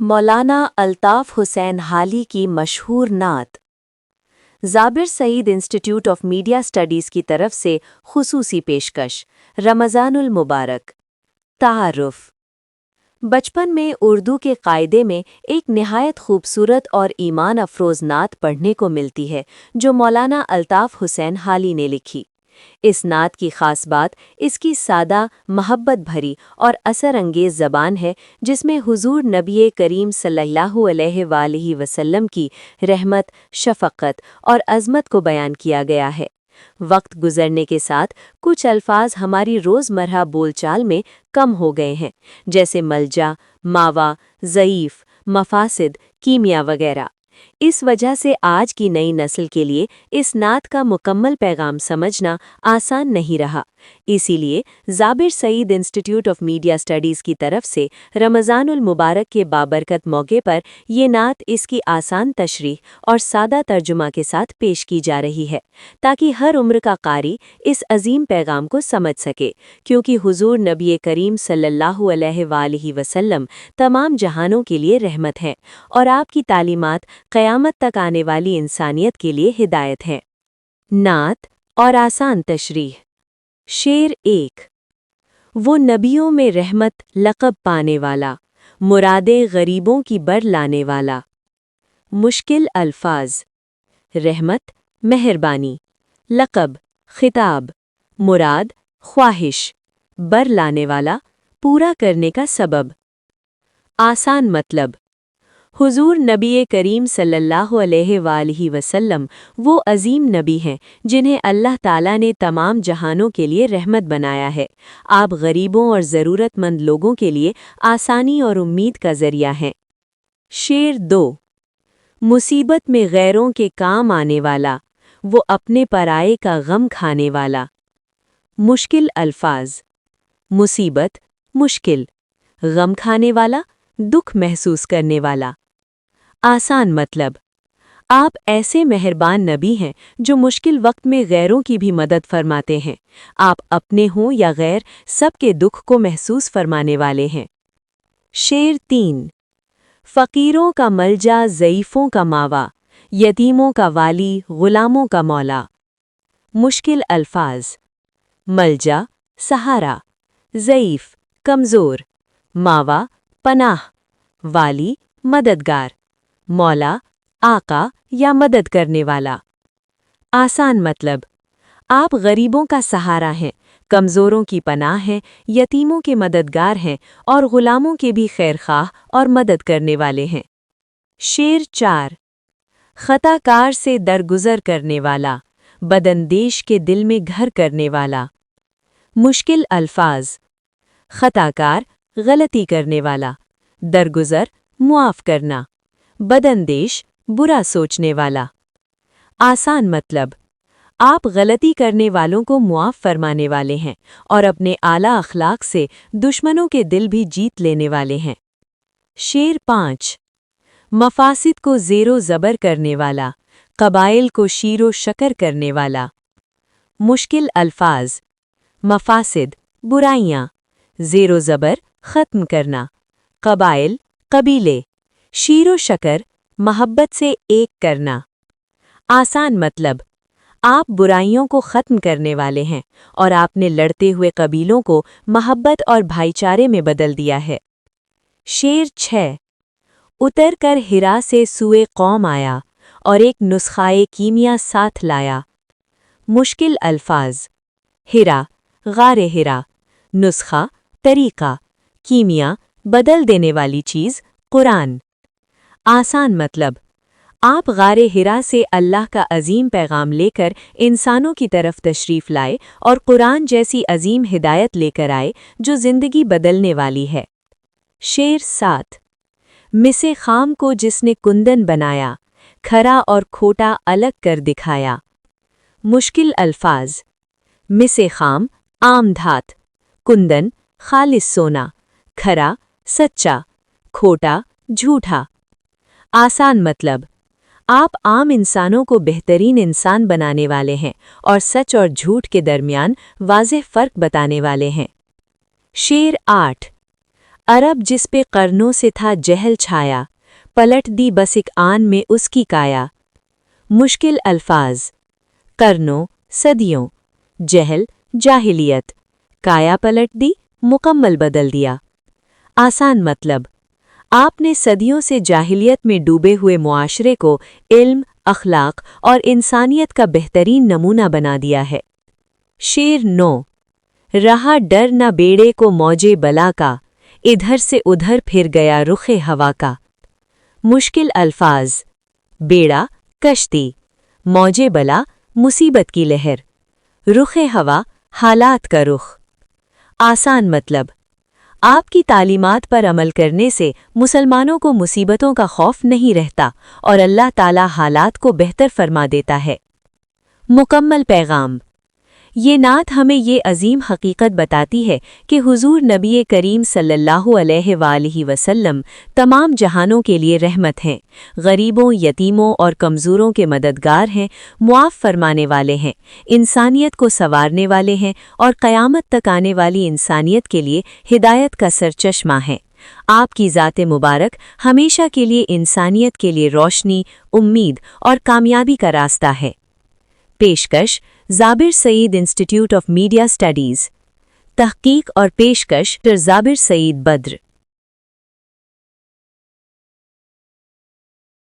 मौलाना अल्ताफ़ हुसैन हाली की मशहूर नात। Zabir Saeed institute of media studies की तरफ से खुसूसी पेशकश। रमज़ानुल मुबारक। तारुफ़। बचपन में उर्दू के कायदे में एक निहायत खूबसूरत और ईमान अफरोज़ नात पढ़ने को मिलती है जो मौलाना अल्ताफ़ हुसैन हाली ने लिखी। इस नात की ख़ास बात इसकी सादा, मोहब्बत भरी और असर अंगेज़ ज़बान है जिसमें हुज़ूर नबी करीम सल्लल्लाहु अलैहि वसल्लम की रहमत, शफ़क़त और अज़मत को बयान किया गया है। वक्त गुज़रने के साथ कुछ अल्फाज हमारी रोज़मर्रा बोलचाल में कम हो गए हैं, जैसे मलजा, मावा, ज़ईफ़, मफासिद, कीमिया वगैरह। इस वजह से आज की नई नस्ल के लिए इस नात का मुकम्मल पैगाम समझना आसान नहीं रहा। इसीलिए Zabir Saeed institute of media studies की तरफ से रमज़ानुल मुबारक के बाबरकत मौके पर ये नात इसकी आसान तशरीह और सादा तर्जुमा के साथ पेश की जा रही है, ताकि हर उम्र का कारी इस अजीम पैगाम को समझ सके, क्योंकि हुज़ूर नबी करीम सल्लल्लाहु अलैहि वसल्लम तमाम जहानों के लिए रहमत हैं और आपकी तालीमात क़यामत तक आने वाली इंसानियत के लिए हिदायत है। नात और आसान तशरीह। शेर 1। वो नबियों में रहमत लक़ब पाने वाला, मुरादे गरीबों की बर लाने वाला। मुश्किल अल्फाज। रहमत मेहरबानी, लक़ब खिताब, मुराद ख्वाहिश, बर लाने वाला पूरा करने का सबब। आसान मतलब। हुज़ूर नबी करीम सल्लल्लाहु अलैहि वसल्लम वो अजीम नबी हैं जिन्हें अल्लाह ताला ने तमाम जहानों के लिए रहमत बनाया है। आप गरीबों और ज़रूरतमंद लोगों के लिए आसानी और उम्मीद का ज़रिया हैं। शेर 2। मुसीबत में गैरों के काम आने वाला, वो अपने पराये का गम खाने वाला। मुश्किल अल्फाज। मुसीबत मुश्किल, गम खाने वाला दुख महसूस करने वाला। आसान मतलब। आप ऐसे मेहरबान नबी हैं जो मुश्किल वक्त में गैरों की भी मदद फरमाते हैं। आप अपने हों या गैर सबके दुख को महसूस फरमाने वाले हैं। शेर 3। फ़कीरों का मलजा, ज़ईफ़ों का मावा, यतीमों का वाली, ग़ुलामों का मौला। मुश्किल अल्फाज। मलजा सहारा, ज़ईफ़ कमज़ोर, मावा पनाह, वाली मददगार, मौला आका या मदद करने वाला। आसान मतलब। आप गरीबों का सहारा हैं, कमज़ोरों की पनाह हैं, यतीमों के मददगार हैं और ग़ुलामों के भी खैरख्वाह और मदद करने वाले हैं। शेर 4। ख़ताकार से दरगुज़र करने वाला, बदअंदेश के दिल में घर करने वाला। मुश्किल अल्फाज। ख़ताकार गलती करने वाला, दरगुज़र मुआफ़ करना, बदअंदेश बुरा सोचने वाला। आसान मतलब। आप गलती करने वालों को मुआफ़ फरमाने वाले हैं और अपने आला अखलाक से दुश्मनों के दिल भी जीत लेने वाले हैं। शेर 5। मफासिद को ज़ेरो ज़बर करने वाला, क़बाइल को शीरो शकर करने वाला। मुश्किल अल्फाज। मफासिद बुराइयाँ, ज़ेरो ज़बर ख़त्म करना, क़बाइल कबीले, शीरो शकर मोहब्बत से एक करना। आसान मतलब। आप बुराइयों को ख़त्म करने वाले हैं और आपने लड़ते हुए कबीलों को मोहब्बत और भाईचारे में बदल दिया है। शेर 6। उतर कर हिरा से सुए कौम आया और एक नुस्ख़ाए कीमिया साथ लाया। मुश्किल अल्फाज। हिरा गारे हिरा, नुस्ख़ा तरीक़ा, कीमिया बदल देने वाली चीज़ कुरान। आसान मतलब। आप गारे हिरा से अल्लाह का अजीम पैगाम लेकर इंसानों की तरफ तशरीफ़ लाए और कुरान जैसी अजीम हिदायत लेकर आए जो ज़िंदगी बदलने वाली है। शेर 7। मिसे खाम को जिसने कुंदन बनाया, खरा और खोटा अलग कर दिखाया। मुश्किल अल्फाज। मिसे खाम आम धात, कुंदन खालिस सोना, खरा सच्चा, खोटा झूठा। आसान मतलब। आप आम इंसानों को बेहतरीन इंसान बनाने वाले हैं और सच और झूठ के दरमियान वाज़ेह फ़र्क बताने वाले हैं। शेर 8। अरब जिस पे कर्नों से था जहल छाया, पलट दी बस एक आन में उसकी काया। मुश्किल अल्फाज, कर्नों सदियों, जहल जाहिलियत, काया पलट दी मुकम्मल बदल दिया। आसान मतलब, आपने सदियों से जाहिलियत में डूबे हुए मुआशरे को इल्म, अखलाक और इंसानियत का बेहतरीन नमूना बना दिया है। शेर 9। रहा डर न बेड़े को मौजे बला का, इधर से उधर फिर गया रुखे हवा का। मुश्किल अल्फाज, बेड़ा कश्ती, मौजे बला मुसीबत की लहर, रुखे हवा हालात का रुख। आसान मतलब, आपकी तालीमात पर अमल करने से मुसलमानों को मुसीबतों का खौफ नहीं रहता और अल्लाह ताला हालात को बेहतर फरमा देता है। मुकम्मल पैगाम, ये नात हमें ये अजीम हकीकत बताती है कि हुजूर नबी करीम सल्लल्लाहु अलैहि वसल्लम तमाम जहानों के लिए रहमत हैं, गरीबों, यतीमों और कमज़ोरों के मददगार हैं, मुआफ़ फरमाने वाले हैं, इंसानियत को संवारने वाले हैं और क़यामत तक आने वाली इंसानियत के लिए हिदायत का सरचश्मा हैं। आपकी ज़ात मुबारक हमेशा के लिए इंसानियत के लिए रोशनी, उम्मीद और कामयाबी का रास्ता है। पेशकश Zabir Saeed institute of media studies, तहकीक और पेशकश डॉक्टर ज़ाबिर सईद बद्र।